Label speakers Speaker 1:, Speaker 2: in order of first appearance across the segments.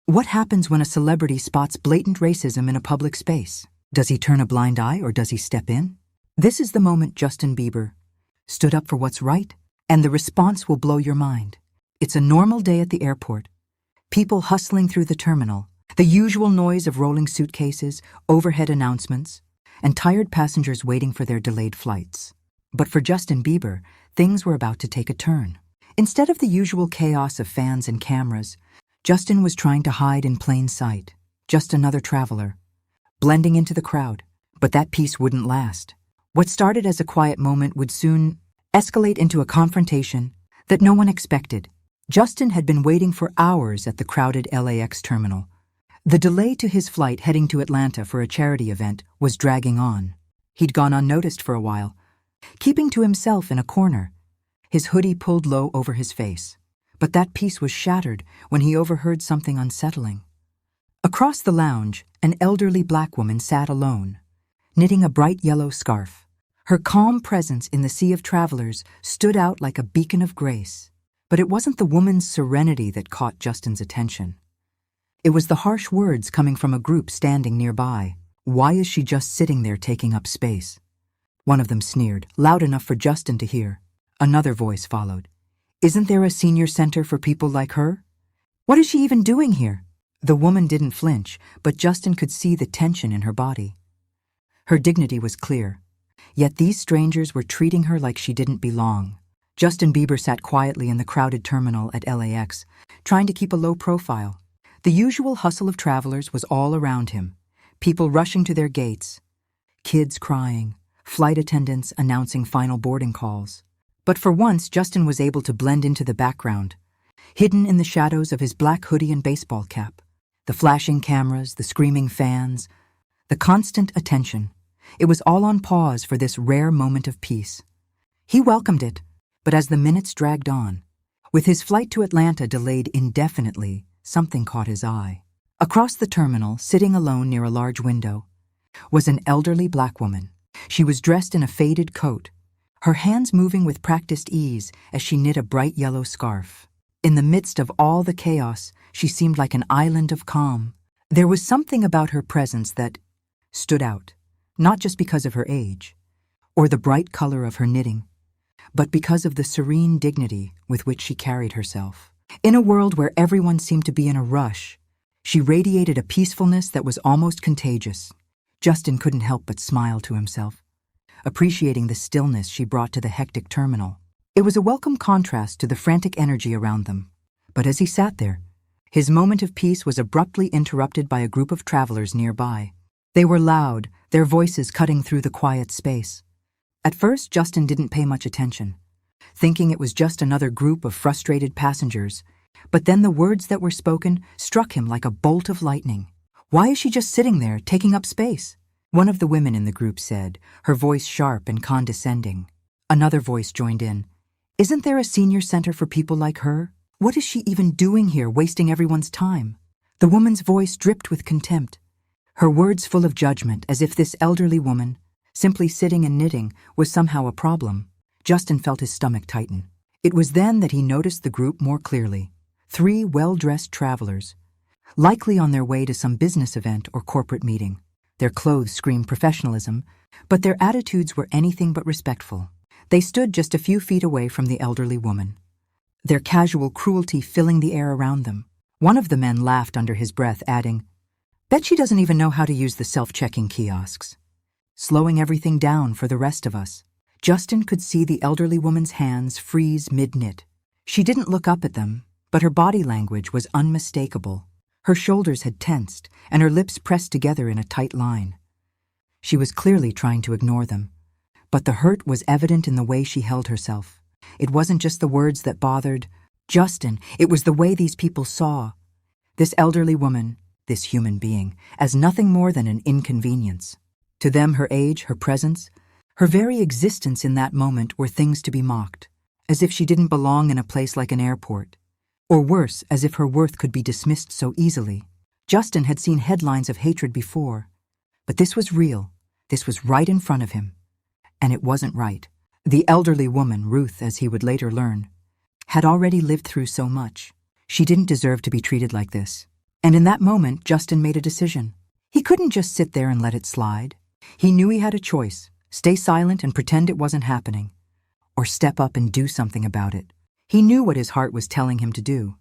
Speaker 1: What happens when a celebrity spots blatant racism in a public space? Does he turn a blind eye or does he step in? This is the moment Justin Bieber stood up for what's right, and the response will blow your mind. It's a normal day at the airport. People hustling through the terminal, the usual noise of rolling suitcases, overhead announcements, and tired passengers waiting for their delayed flights. But for Justin Bieber, things were about to take a turn. Instead of the usual chaos of fans and cameras, Justin was trying to hide in plain sight, just another traveler, blending into the crowd. But that peace wouldn't last. What started as a quiet moment would soon escalate into a confrontation that no one expected. Justin had been waiting for hours at the crowded LAX terminal. The delay to his flight heading to Atlanta for a charity event was dragging on. He'd gone unnoticed for a while, keeping to himself in a corner, his hoodie pulled low over his face. But that peace was shattered when he overheard something unsettling. Across the lounge, an elderly black woman sat alone, knitting a bright yellow scarf. Her calm presence in the sea of travelers stood out like a beacon of grace. But it wasn't the woman's serenity that caught Justin's attention. It was the harsh words coming from a group standing nearby. "Why is she just sitting there taking up space?" One of them sneered, loud enough for Justin to hear. Another voice followed. "Isn't there a senior center for people like her? What is she even doing here?" The woman didn't flinch, but Justin could see the tension in her body. Her dignity was clear, yet these strangers were treating her like she didn't belong. Justin Bieber sat quietly in the crowded terminal at LAX, trying to keep a low profile. The usual hustle of travelers was all around him, people rushing to their gates, kids crying, flight attendants announcing final boarding calls. But for once, Justin was able to blend into the background, hidden in the shadows of his black hoodie and baseball cap. The flashing cameras, the screaming fans, the constant attention. It was all on pause for this rare moment of peace. He welcomed it, but as the minutes dragged on, with his flight to Atlanta delayed indefinitely, something caught his eye. Across the terminal, sitting alone near a large window, was an elderly black woman. She was dressed in a faded coat, her hands moving with practiced ease as she knit a bright yellow scarf. In the midst of all the chaos, she seemed like an island of calm. There was something about her presence that stood out, not just because of her age, or the bright color of her knitting, but because of the serene dignity with which she carried herself. In a world where everyone seemed to be in a rush, she radiated a peacefulness that was almost contagious. Justin couldn't help but smile to himself, appreciating the stillness she brought to the hectic terminal. It was a welcome contrast to the frantic energy around them. But as he sat there, his moment of peace was abruptly interrupted by a group of travelers nearby. They were loud, their voices cutting through the quiet space. At first, Justin didn't pay much attention, thinking it was just another group of frustrated passengers. But then the words that were spoken struck him like a bolt of lightning. "Why is she just sitting there, taking up space?" One of the women in the group said, her voice sharp and condescending. Another voice joined in. "Isn't there a senior center for people like her? What is she even doing here, wasting everyone's time?" The woman's voice dripped with contempt, her words full of judgment, as if this elderly woman, simply sitting and knitting, was somehow a problem. Justin felt his stomach tighten. It was then that he noticed the group more clearly. 3 well-dressed travelers, likely on their way to some business event or corporate meeting. Their clothes screamed professionalism, but their attitudes were anything but respectful. They stood just a few feet away from the elderly woman, their casual cruelty filling the air around them. One of the men laughed under his breath, adding, "Bet she doesn't even know how to use the self-checking kiosks. Slowing everything down for the rest of us." Justin could see the elderly woman's hands freeze mid-knit. She didn't look up at them, but her body language was unmistakable. Her shoulders had tensed, and her lips pressed together in a tight line. She was clearly trying to ignore them, but the hurt was evident in the way she held herself. It wasn't just the words that bothered Justin, it was the way these people saw this elderly woman, this human being, as nothing more than an inconvenience. To them, her age, her presence, her very existence in that moment were things to be mocked, as if she didn't belong in a place like an airport. Or worse, as if her worth could be dismissed so easily. Justin had seen headlines of hatred before, but this was real. This was right in front of him. And it wasn't right. The elderly woman, Ruth, as he would later learn, had already lived through so much. She didn't deserve to be treated like this. And in that moment, Justin made a decision. He couldn't just sit there and let it slide. He knew he had a choice: stay silent and pretend it wasn't happening, or step up and do something about it. He knew what his heart was telling him to do.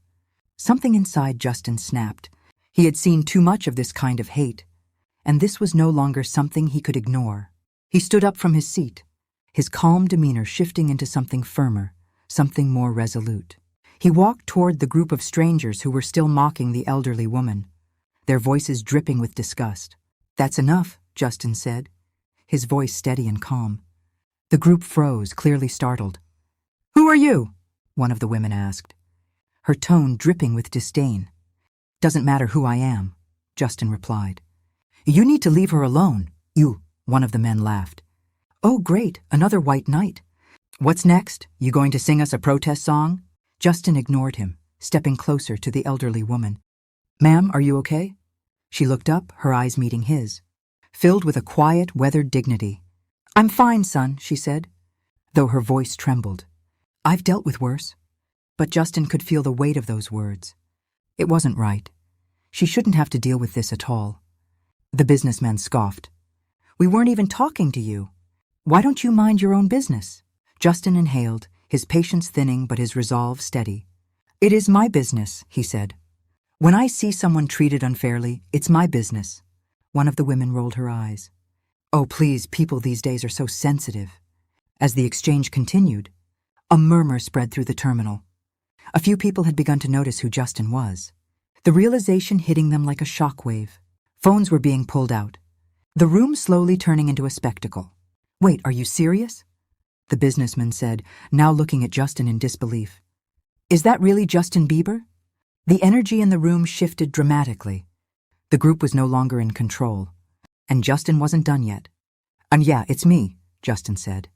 Speaker 1: Something inside Justin snapped. He had seen too much of this kind of hate, and this was no longer something he could ignore. He stood up from his seat, his calm demeanor shifting into something firmer, something more resolute. He walked toward the group of strangers who were still mocking the elderly woman, their voices dripping with disgust. "That's enough," Justin said, his voice steady and calm. The group froze, clearly startled. "Who are you?" one of the women asked, her tone dripping with disdain. "Doesn't matter who I am," Justin replied. "You need to leave her alone, you," one of the men laughed. "Oh, great, another white knight. What's next? You going to sing us a protest song?" Justin ignored him, stepping closer to the elderly woman. "Ma'am, are you okay?" She looked up, her eyes meeting his, filled with a quiet, weathered dignity. "I'm fine, son," she said, though her voice trembled. "I've dealt with worse." But Justin could feel the weight of those words. It wasn't right. She shouldn't have to deal with this at all. The businessman scoffed. "We weren't even talking to you. Why don't you mind your own business?" Justin inhaled, his patience thinning but his resolve steady. "It is my business," he said. "When I see someone treated unfairly, it's my business." One of the women rolled her eyes. "Oh, please, people these days are so sensitive." As the exchange continued, a murmur spread through the terminal. A few people had begun to notice who Justin was, the realization hitting them like a shockwave. Phones were being pulled out, the room slowly turning into a spectacle. "Wait, are you serious?" the businessman said, now looking at Justin in disbelief. "Is that really Justin Bieber?" The energy in the room shifted dramatically. The group was no longer in control, and Justin wasn't done yet. "And yeah, it's me," Justin said,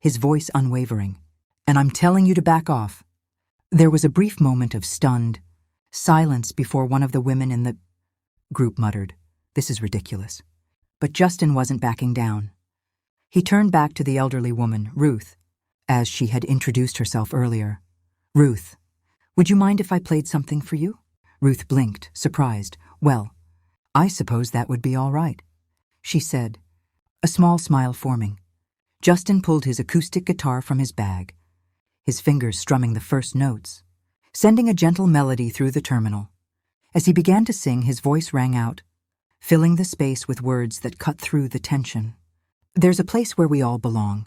Speaker 1: his voice unwavering. "And I'm telling you to back off." There was a brief moment of stunned silence before one of the women in the group muttered, "This is ridiculous." But Justin wasn't backing down. He turned back to the elderly woman, Ruth, as she had introduced herself earlier. "Ruth, would you mind if I played something for you?" Ruth blinked, surprised. "Well, I suppose that would be all right," she said, a small smile forming. Justin pulled his acoustic guitar from his bag, his fingers strumming the first notes, sending a gentle melody through the terminal. As he began to sing, his voice rang out, filling the space with words that cut through the tension. "There's a place where we all belong.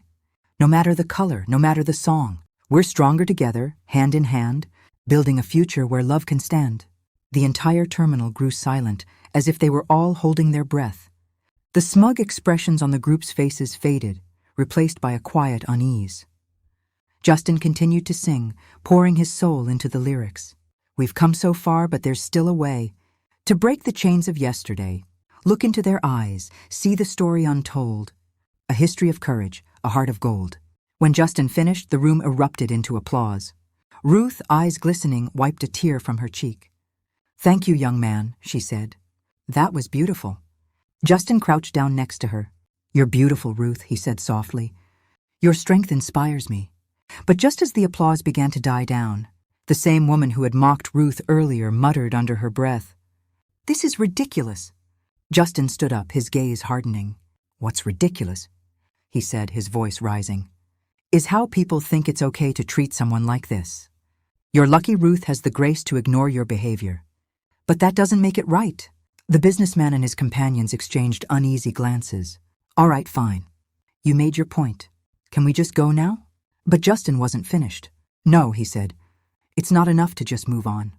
Speaker 1: No matter the color, no matter the song, we're stronger together, hand in hand, building a future where love can stand." The entire terminal grew silent, as if they were all holding their breath. The smug expressions on the group's faces faded, replaced by a quiet unease. Justin continued to sing, pouring his soul into the lyrics. "We've come so far, but there's still a way. To break the chains of yesterday, look into their eyes, see the story untold. A history of courage, a heart of gold." When Justin finished, the room erupted into applause. Ruth, eyes glistening, wiped a tear from her cheek. "Thank you, young man," she said. "That was beautiful." Justin crouched down next to her. "You're beautiful, Ruth," he said softly. "Your strength inspires me." But just as the applause began to die down, the same woman who had mocked Ruth earlier muttered under her breath, "This is ridiculous." Justin stood up, his gaze hardening. "What's ridiculous," he said, his voice rising, "is how people think it's okay to treat someone like this. You're lucky Ruth has the grace to ignore your behavior. But that doesn't make it right." The businessman and his companions exchanged uneasy glances. "All right, fine. You made your point. Can we just go now?" But Justin wasn't finished. "No," he said. "It's not enough to just move on.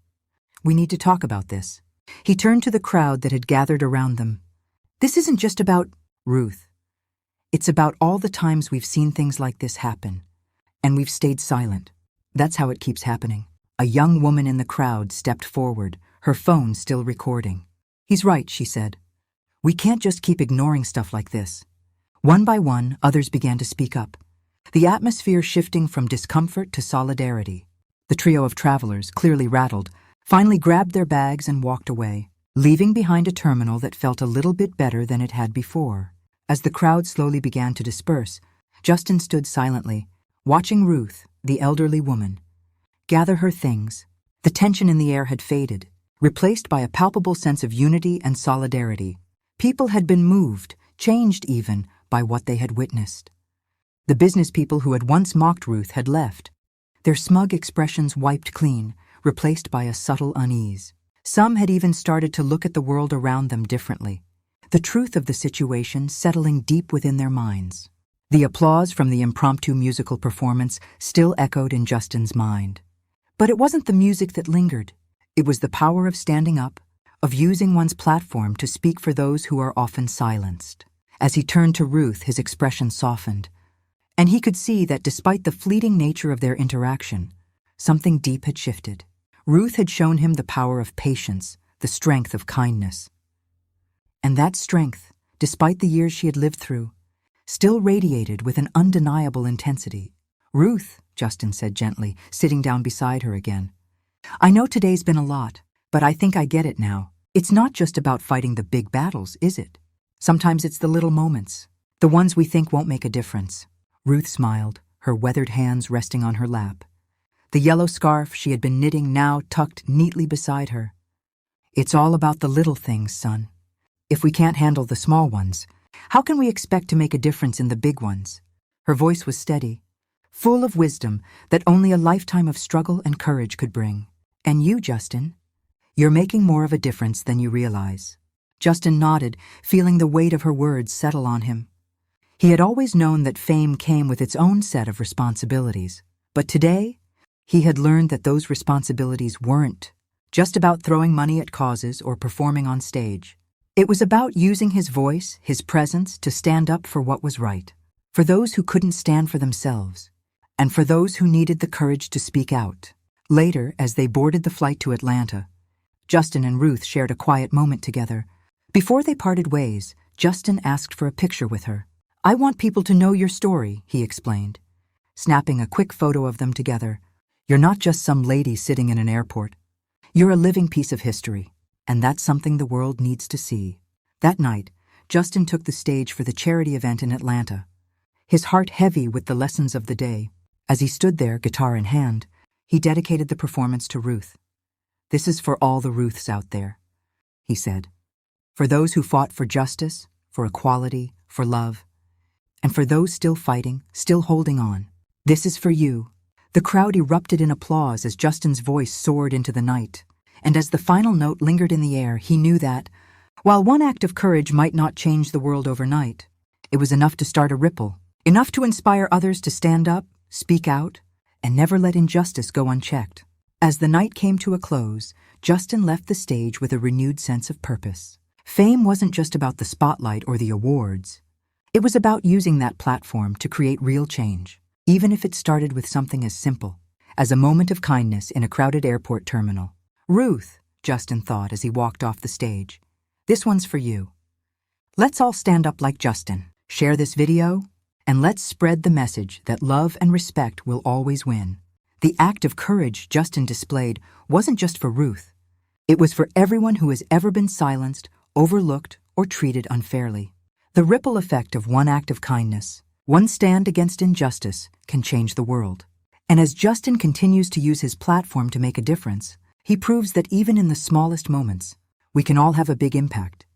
Speaker 1: We need to talk about this." He turned to the crowd that had gathered around them. "This isn't just about Ruth. It's about all the times we've seen things like this happen, and we've stayed silent. That's how it keeps happening." A young woman in the crowd stepped forward, her phone still recording. "He's right," she said. "We can't just keep ignoring stuff like this." One by one, others began to speak up, the atmosphere shifting from discomfort to solidarity. The trio of travelers, clearly rattled, finally grabbed their bags and walked away, leaving behind a terminal that felt a little bit better than it had before. As the crowd slowly began to disperse, Justin stood silently, watching Ruth, the elderly woman, gather her things. The tension in the air had faded, replaced by a palpable sense of unity and solidarity. People had been moved, changed even, by what they had witnessed. The business people who had once mocked Ruth had left, their smug expressions wiped clean, replaced by a subtle unease. Some had even started to look at the world around them differently, the truth of the situation settling deep within their minds. The applause from the impromptu musical performance still echoed in Justin's mind. But it wasn't the music that lingered. It was the power of standing up, of using one's platform to speak for those who are often silenced. As he turned to Ruth, his expression softened, and he could see that despite the fleeting nature of their interaction, something deep had shifted. Ruth had shown him the power of patience, the strength of kindness. And that strength, despite the years she had lived through, still radiated with an undeniable intensity. "Ruth," Justin said gently, sitting down beside her again, "I know today's been a lot, but I think I get it now. It's not just about fighting the big battles, is it? Sometimes it's the little moments, the ones we think won't make a difference." Ruth smiled, her weathered hands resting on her lap. The yellow scarf she had been knitting now tucked neatly beside her. "It's all about the little things, son. If we can't handle the small ones, how can we expect to make a difference in the big ones?" Her voice was steady, full of wisdom that only a lifetime of struggle and courage could bring. "And you, Justin? You're making more of a difference than you realize." Justin nodded, feeling the weight of her words settle on him. He had always known that fame came with its own set of responsibilities, but today, he had learned that those responsibilities weren't just about throwing money at causes or performing on stage. It was about using his voice, his presence, to stand up for what was right, for those who couldn't stand for themselves, and for those who needed the courage to speak out. Later, as they boarded the flight to Atlanta, Justin and Ruth shared a quiet moment together. Before they parted ways, Justin asked for a picture with her. "I want people to know your story," he explained, snapping a quick photo of them together. "You're not just some lady sitting in an airport. You're a living piece of history, and that's something the world needs to see." That night, Justin took the stage for the charity event in Atlanta, his heart heavy with the lessons of the day. As he stood there, guitar in hand, he dedicated the performance to Ruth. "This is for all the Ruths out there," he said. "For those who fought for justice, for equality, for love, and for those still fighting, still holding on. This is for you." The crowd erupted in applause as Justin's voice soared into the night, and as the final note lingered in the air, he knew that, while one act of courage might not change the world overnight, it was enough to start a ripple, enough to inspire others to stand up, speak out, and never let injustice go unchecked. As the night came to a close, Justin left the stage with a renewed sense of purpose. Fame wasn't just about the spotlight or the awards. It was about using that platform to create real change, even if it started with something as simple as a moment of kindness in a crowded airport terminal. "Ruth," Justin thought as he walked off the stage, "this one's for you. Let's all stand up like Justin, share this video, and let's spread the message that love and respect will always win." The act of courage Justin displayed wasn't just for Ruth. It was for everyone who has ever been silenced, overlooked, or treated unfairly. The ripple effect of one act of kindness, one stand against injustice, can change the world. And as Justin continues to use his platform to make a difference, he proves that even in the smallest moments, we can all have a big impact.